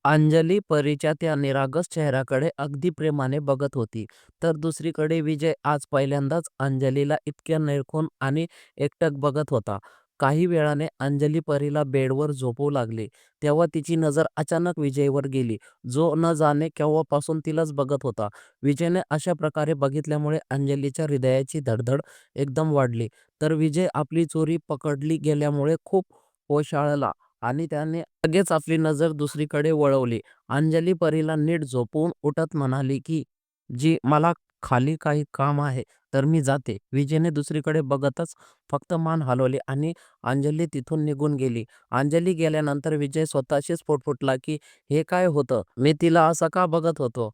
अंजली परीच्या त्या निरागस चेहऱ्याकडे अगदी प्रेमाने बघत होती. तर दुसरीकडे विजय आज पहिल्यांदाच अंजलीला इतक्या निरखून आणि एकटक बघत होता. काही वेळाने अंजली परीला बेडवर झोपवू लागली. तेव्हा तिची नजर अचानक विजयवर गेली, जो न जाणे केव्हापासून तिलाच बघत होता. विजयने अशा प्रकारे बघितल्यामुळे अंजलीच्या हृदयाची धडधड एकदम वाढली. तर विजय आपली चोरी पकडली गेल्यामुळे खूप ओशाळला आणि त्याने लगेच आपली नजर दुसरीकडे वळवली. अंजली परीला नीट झोपवून उठत म्हणाली की, "जी, मला खाली काही काम आहे, तर मी जाते." विजयने दुसरीकडे बघतच फक्त मान हलवली आणि अंजली तिथून निघून गेली. अंजली गेल्यानंतर विजय स्वतःशीच पुटपुटला की, "हे काय होतं? मी तिला असा का बघत होतो?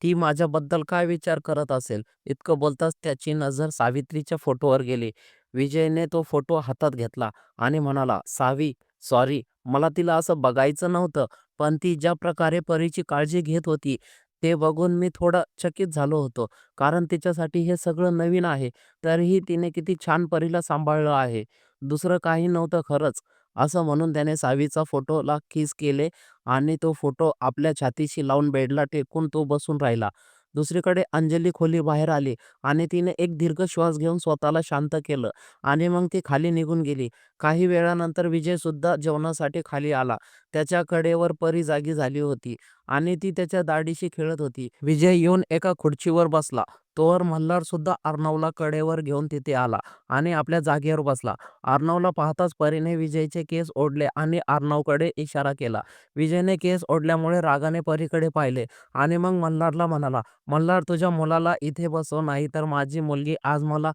ती माझ्याबद्दल काय विचार करत असेल?" इतकं बोलताच त्याची नजर सावित्रीच्या फोटोवर गेली. विजयने तो फोटो हातात घेतला आणि म्हणाला, "सावी, सॉरी, मला तिला असं बघायचं नव्हतं, पण ती ज्या प्रकारे परीची काळजी घेत होती, ते बघून मी थोडा चकित झालो होतो. कारण तिच्यासाठी हे सगळं नवीन आहे, तरीही तिने किती छान परीला सांभाळलं आहे. दुसरं काही नव्हतं खरंच." असं म्हणून त्याने सावीचा फोटोला किस केले आणि तो फोटो आपल्या छातीशी लावून बेडला टेकून तो बसून राहिला. दुसरीकडे अंजली खोलीबाहेर आली आणि तिने एक दीर्घ श्वास घेऊन स्वतःला शांत केलं आणि मग ती खाली निघून गेली. काही वेळानंतर विजयसुद्धा जेवणासाठी खाली आला. त्याच्या कडेवर परी जागी झाली होती आणि ती त्याच्या दाढीशी खेळत होती. विजय येऊन एका खुर्चीवर बसला. तोवर मल्हारसुद्धा अर्णवला कडेवर घेऊन तिथे आला आणि आपल्या जागेवर बसला. अर्णवला पाहताच परीने विजयचे केस ओढले आणि अर्णवकडे इशारा केला. विजयने केस ओढल्यामुळे रागाने परीकडे पाहिले आणि मग मल्हारला म्हणाला, "मल्हार, तुझ्या मुलाला इथे बसव, नाहीतर माझी मुलगी आज मला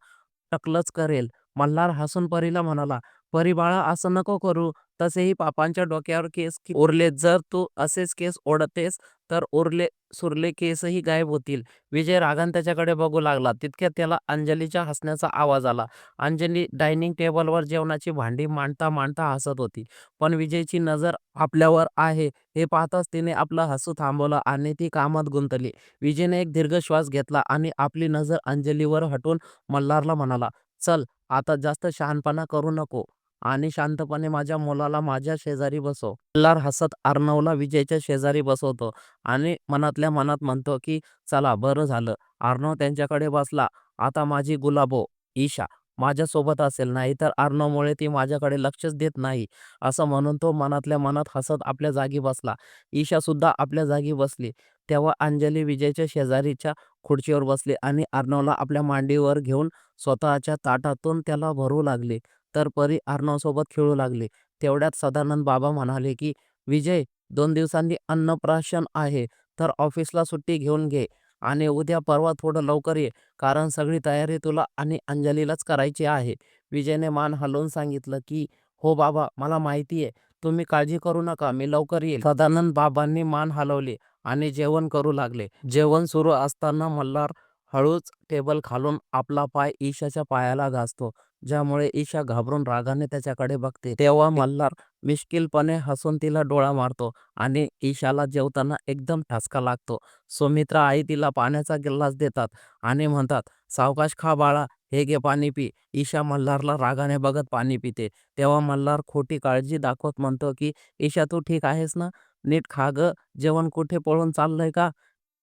टकलच करेल." मल्हार हसून परीला म्हणाला, "परी बाळा, असं नको करू. तसेही पापांच्या डोक्यावर केस उरलेत. जर तू असेच केस ओढतेस तर उरले सुरले केसही गायब होतील." विजय रागाने त्याच्याकडे बघू लागला. तितक्यात त्याला अंजलीच्या हसण्याचा आवाज आला. अंजली डायनिंग टेबलवर जेवणाची भांडी मांडता मांडता हसत होती. पण विजयची नजर आपल्यावर आहे हे पाहताच तिने आपलं हसू थांबवलं आणि ती कामात गुंतली. विजयने एक दीर्घ श्वास घेतला आणि आपली नजर अंजलीवर हटवून मल्हारला म्हणाला, "चल, आता जास्त शहाणपणा करू नको आणि शांतपणे माझ्या मुलाला माझ्या शेजारी बसव." मल्हार हसत अर्णवला विजयच्या शेजारी बसवतो आणि मनातल्या मनात म्हणतो की, "चला, बरं झालं अर्णव त्यांच्याकडे बसला. आता माझी गुलाबो, ईशा, माझ्यासोबत असेल, नाहीतर अर्णवमुळे ती माझ्याकडे लक्षच देत नाही." असं म्हणून तो मनातल्या मनात हसत आपल्या जागी बसला. ईशासुद्धा आपल्या जागी बसली. तेव्हा अंजली विजयच्या शेजारीच्या खुर्चीवर बसली आणि अर्णवला आपल्या मांडीवर घेऊन स्वतःच्या ताटातून त्याला भरू लागली. तर परी अर्णवसोबत खेळू लागली. तेवढ्यात सदानंद बाबा म्हणाले की, "विजय, 2 दिवसांनी अन्नप्राशन आहे, तर ऑफिसला सुट्टी घेऊन घे आणि उद्या परवा थोडं लवकर ये, कारण सगळी तयारी तुला आणि अंजलीलाच करायची आहे." विजयने मान हलवून सांगितलं की, "हो बाबा, मला माहिती आहे. तुम्ही काळजी करू नका, मी लवकर येईल." सदानंद बाबांनी मान हलवली आणि जेवण करू लागले. जेवण सुरू असताना मल्हार हळूच टेबल खालून आपला पाय ईशाच्या पायाला घासतो, ज्यामुळे ईशा घाबरून रागाने त्याच्याकडे बघते. तेव्हा मल्हार मिश्किलपणे हसून तिला डोळा मारतो आणि ईशाला जेवताना एकदम ठसका लागतो. सुमित्रा आई तिला पाण्याचा गिल्लास देतात आणि म्हणतात, "सावकाश खा बाळा, हे घे पाणी पी." ईशा मल्हारला रागाने बघत पाणी पिते. तेव्हा मल्हार खोटी काळजी दाखवत म्हणतो की, "ईशा, तू ठीक आहेस ना? नीट खा गं. जेवण कुठे पळून चाललंय का?"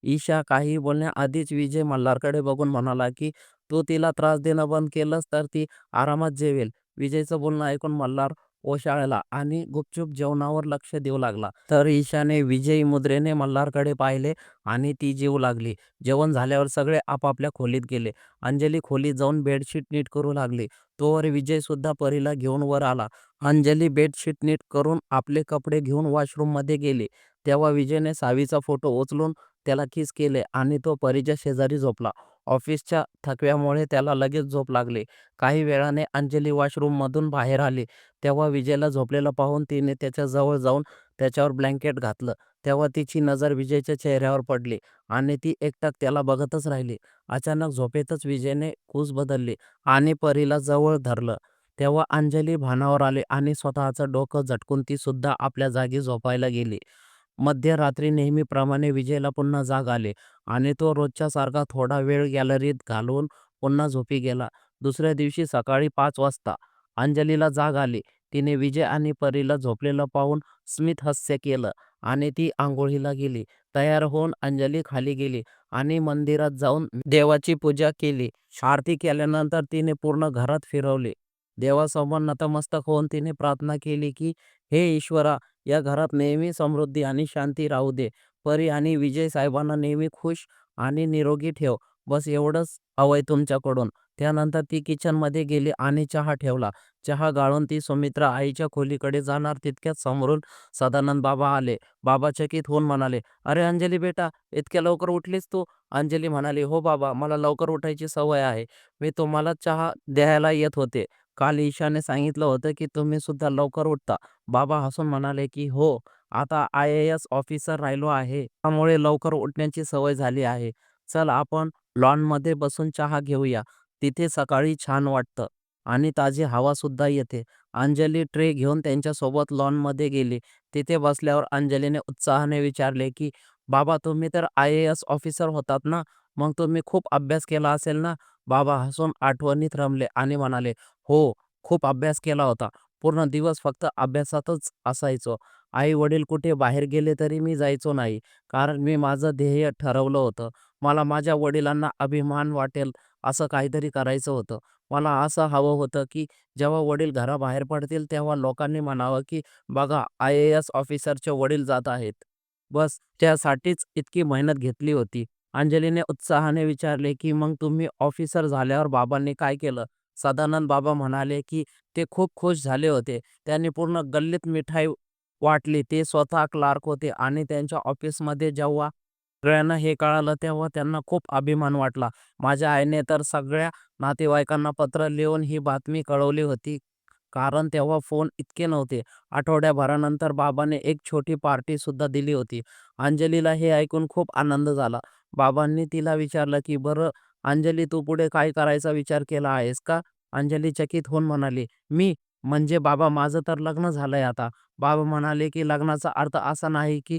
ईशा काही बोलण्याआधीच विजय मल्हारकडे बघून म्हणाला की, "तू तिला त्रास देणं बंद केलंस तर ती आरामात जेवेल." विजयचं बोलणं ऐकून मल्हार ओशाळला आणि गुपचूप जेवणावर लक्ष देऊ लागला. तर ईशाने विजयी मुद्रेने मल्हारकडे पाहिले आणि ती जेवू लागली. जेवण झाल्यावर सगळे आपापल्या खोलीत गेले. अंजली खोलीत जाऊन बेडशीट नीट करू लागली. तोवर विजयसुद्धा परीला घेऊन वर आला. अंजली बेडशीट नीट करून आपले कपडे घेऊन वॉशरूममध्ये गेली. तेव्हा विजयने सावीचा फोटो उचलून त्याला किस केले आणि तो परीच्या शेजारी झोपला. ऑफिसच्या थकव्यामुळे त्याला लगेच झोप लागली. काही वेळाने अंजली वॉशरूममधून बाहेर आली. तेव्हा विजयला झोपलेला पाहून तिने त्याच्या जवळ जाऊन त्याच्यावर ब्लँकेट घातलं. तेव्हा तिची नजर विजयच्या चेहऱ्यावर पडली आणि ती एकटक त्याला बघतच राहिली. अचानक झोपेतच विजयने कूस बदलली आणि परीला जवळ धरलं. तेव्हा अंजली भानावर आली आणि स्वतःचं डोकं झटकून ती सुद्धा आपल्या जागी झोपायला गेली. मध्यरात्री नेहमीप्रमाणे विजयला पुन्हा जाग आली आणि तो रोजच्या सारखा थोडा वेळ गॅलरीत घालवून पुन्हा झोपी गेला. दुसऱ्या दिवशी सकाळी 5 वाजता अंजलीला जाग आली. तिने विजय आणि परीला झोपलेलं पाहून स्मित हास्य केलं आणि ती अंघोळीला गेली. तयार होऊन अंजली खाली गेली आणि मंदिरात जाऊन देवाची पूजा केली. आरती केल्यानंतर तिने पूर्ण घरात फिरवले. देवासमोर नतमस्तक होऊन तिने प्रार्थना केली की, "हे ईश्वरा, या घरात नेहमी समृद्धी आणि शांती राहू दे. परी आणि विजय साहेबांना नेहमी खुश आणि निरोगी ठेव. बस एवढंच हवंय तुमच्याकडून." त्यानंतर ती किचनमध्ये गेली आणि चहा ठेवला. चहा गाळून ती सुमित्रा आईच्या खोलीकडे जाणार तितक्यात समोरून सदानंद बाबा आले. बाबा चकित होऊन म्हणाले, "अरे अंजली बेटा, इतक्या लवकर उठलीस तू?" अंजली म्हणाली, "हो बाबा, मला लवकर उठायची सवय आहे. मी तुम्हाला चहा द्यायला येत होते. काल ईशाने सांगितलं होतं की तुम्ही सुद्धा लवकर उठता." बाबा हसून म्हणाले की, "हो, आता IAS ऑफिसर राहिलो आहे. त्यामुळे लवकर उठण्याची सवय झाली आहे. चल आपण लॉनमध्ये बसून चहा घेऊया. तिथे सकाळी छान वाटतं आणि ताजी हवा सुद्धा येते." अंजली ट्रे घेऊन त्यांच्यासोबत लॉनमध्ये गेली. तिथे बसल्यावर अंजलीने उत्साहाने विचारले की, "बाबा, तुम्ही तर IAS ऑफिसर होतात ना? मग तुम्ही खूप अभ्यास केला असेल ना?" बाबा हसून आठवणीत रमले आणि म्हणाले, "हो, खूप अभ्यास केला होता. पूर्ण दिवस फक्त अभ्यासातच असायचो. आई-वडील कुठे बाहेर गेले तरी मी जायचो नाही. कारण मी माझं ध्येय ठरवलं होतं. मला माझ्या वडिलांना अभिमान वाटेल असं काहीतरी करायचं होतं. मला असं हवं होतं की जेव्हा वडील घराबाहेर पडतील तेव्हा लोकांनी म्हणावं की, 'बघा, IAS ऑफिसरचे वडील जात आहेत.' बस त्यासाठीच इतकी मेहनत घेतली होती." अंजलीने उत्साहाने विचारले की, "मग तुम्ही ऑफिसर झाल्यावर बाबांनी काय केलं?" सदानंद बाबा म्हणाले की, "ते खूप खुश झाले होते. त्यांनी पूर्ण गल्लीत मिठाई वाटली. ते स्वतः क्लार्क होते आणि त्यांच्या ऑफिसमध्ये जेव्हा सगळ्यांना हे कळालं तेव्हा त्यांना खूप अभिमान वाटला. माझ्या आईने तर सगळ्या नातेवाईकांना पत्र लिहून ही बातमी कळवली होती. कारण तेव्हा फोन इतके नव्हते." आठवड्याभरानंतर बाबांनी एक छोटी पार्टी सुद्धा दिली होती. अंजलीला हे ऐकून खूप आनंद झाला. बाबांनी तिला विचारलं की, "बरं अंजली, तू पुढे काय करायचा विचार केला आहेस का?" अंजली चकित होऊन म्हणाली, "मी? म्हणजे बाबा, माझं तर लग्न झालंय आता." बाबा म्हणाले की, "लग्नाचा अर्थ असा नाही की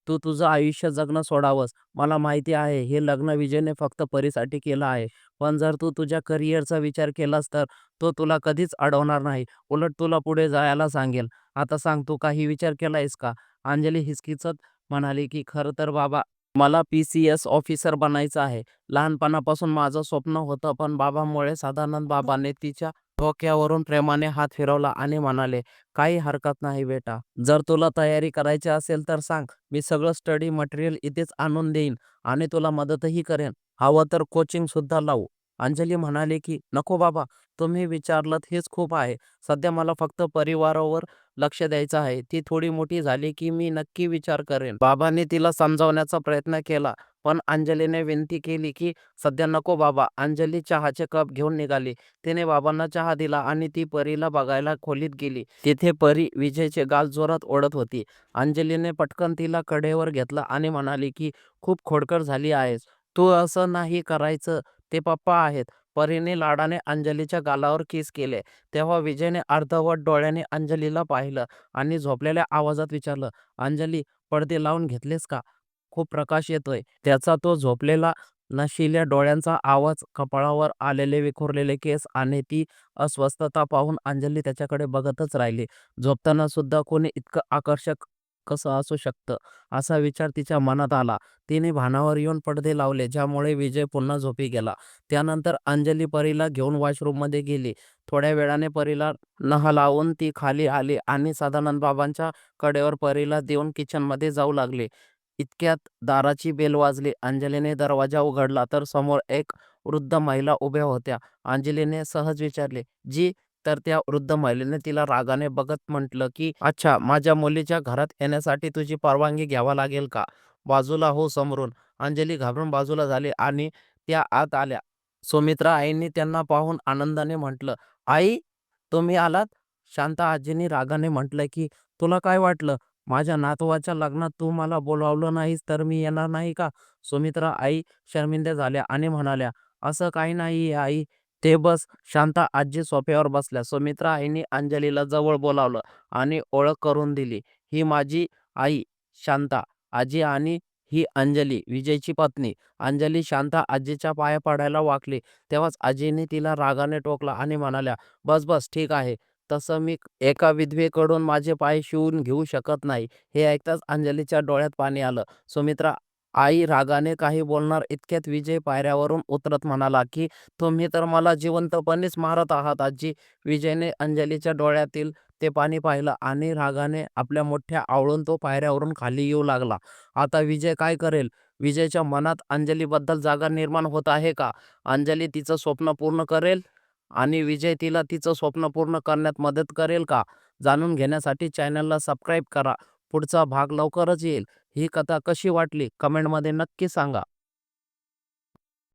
तू तुझं आयुष्य जगणं सोडावंस. मला माहिती आहे हे लग्न विजयने फक्त परीसाठी केलं आहे. पण जर तू तुझ्या करिअरचा विचार केलास तर तो तुला कधीच अडवणार नाही. उलट तुला पुढे जायला सांगेल. आता सांग, तू काही विचार केलायस का?" अंजली हिचकिचत म्हणाली की, "खरं तर बाबा, मला PCS ऑफिसर बनायचं आहे. लहानपणापासून माझं स्वप्न होतं." पण बाबांमुळे सदानंद बाबांनी तिच्या डोक्यावरून प्रेमाने हात फिरवला आणि म्हणाले, "काही हरकत नाही बेटा. जर तुला तयारी करायची असेल तर सांग. मी सगळं स्टडी मटेरियल इथेच आणून देईन आणि तुला मदतही करेन. हवं तर कोचिंग सुद्धा लावू." अंजली म्हणाली की, "नको बाबा, तुम्ही विचारलंत हेच खूप आहे. सध्या मला फक्त परिवारावर लक्ष द्यायचं आहे. ती थोडी मोठी झाली की मी नक्की विचार करेन." बाबांनी तिला समजावण्याचा प्रयत्न केला, पण अंजलीने विनंती केली की, "सध्या नको बाबा." अंजली चहाचे कप घेऊन निघाली. तिने बाबांना चहा दिला आणि ती परीला बघायला खोलीत गेली. तिथे परी विजयचे गाल जोरात ओढत होती. अंजलीने पटकन तिला कडेवर घेतलं आणि म्हणाली की, "खूप खोडकर झाली आहेस. तू असं नाही करायचं. ते पप्पा आहेत." परीने लाडाने अंजलीच्या गालावर किस केले. तेव्हा विजयने अर्धवट डोळ्याने अंजलीला पाहिलं आणि झोपलेल्या आवाजात विचारलं, "अंजली, पडदे लावून घेतलेस का? खूप प्रकाश येतोय." त्याचा तो झोपलेला नशिल्या डोळ्यांचा आवाज, कपाळावर आलेले विखुरलेले केस आणि ती अस्वस्थता पाहून अंजली त्याच्याकडे बघतच राहिली. झोपताना सुद्धा कोणी इतकं आकर्षक कसं असू शकतं, असा विचार तिच्या मनात आला. तिने भानावर येऊन पडदे लावले, ज्यामुळे विजय पुन्हा झोपी गेला. त्यानंतर अंजली परीला घेऊन वॉशरूममध्ये गेली. थोड्या वेळाने परीला नहलावून ती खाली आली आणि सदानंद बाबांच्या कडेवर परीला देऊन किचनमध्ये जाऊ लागली. इतक्यात दाराची बेल वाजली. अंजलीने दरवाजा उघडला तर समोर एक वृद्ध महिला उभ्या होत्या. अंजलीने सहज विचारले, "जी?" तर त्या वृद्ध महिलेने तिला रागाने बघत म्हटलं की, "अच्छा, माझ्या मुलीच्या घरात येण्यासाठी तुझी परवानगी घ्यावा लागेल का? बाजूला हो समोरून." अंजली घाबरून बाजूला झाली आणि त्या आत आल्या. सुमित्रा आईंनी त्यांना पाहून आनंदाने म्हटलं, "आई, तुम्ही आलात?" शांता आजींनी रागाने म्हटलं की, "तुला काय वाटलं? माझ्या नातवाच्या लग्नात तू मला बोलावलं नाहीस तर मी येणार नाही का?" सुमित्रा आई शर्मिंद्या झाल्या आणि म्हणाल्या, "असं काही नाहीये आई, ते बस." शांता आजी सोफ्यावर बसल्या. सुमित्रा आईंनी अंजलीला जवळ बोलावलं आणि ओळख करून दिली. "ही माझी आई शांता आजी आणि ही अंजली, विजयची पत्नी." अंजली शांता आजीच्या पाया पडायला वाकली. तेव्हाच आजीने तिला रागाने टोकलं आणि म्हणाल्या, "बस बस, ठीक आहे. तसं मी एका विधवेकडून माझे पाय शिवून घेऊ शकत नाही. हे ऐकताच अंजलीच्या डोळ्यात पाणी आलं. सुमित्रा आई रागाने काही बोलणार इतक्यात विजय पायऱ्यावरून उतरत म्हणाला, की "तुम्ही तर मला जिवंतपणेच मारत आहात आजी." विजयने अंजलीच्या डोळ्यातील ते पाणी पाहिलं आणि रागाने आपल्या मुठ्या आवळून तो पायऱ्यावरून खाली येऊ लागला. आता विजय काय करेल? विजयच्या मनात अंजलीबद्दल जागा निर्माण होत आहे का? अंजली तिचं स्वप्न पूर्ण करेल आणि विजय तिला तिचं स्वप्न पूर्ण करण्यात मदत करेल का? जाणून घेण्यासाठी चॅनलला सबस्क्राईब करा. पुढचा भाग लवकरच येईल. ही कथा कशी वाटली कमेंटमध्ये नक्की सांगा.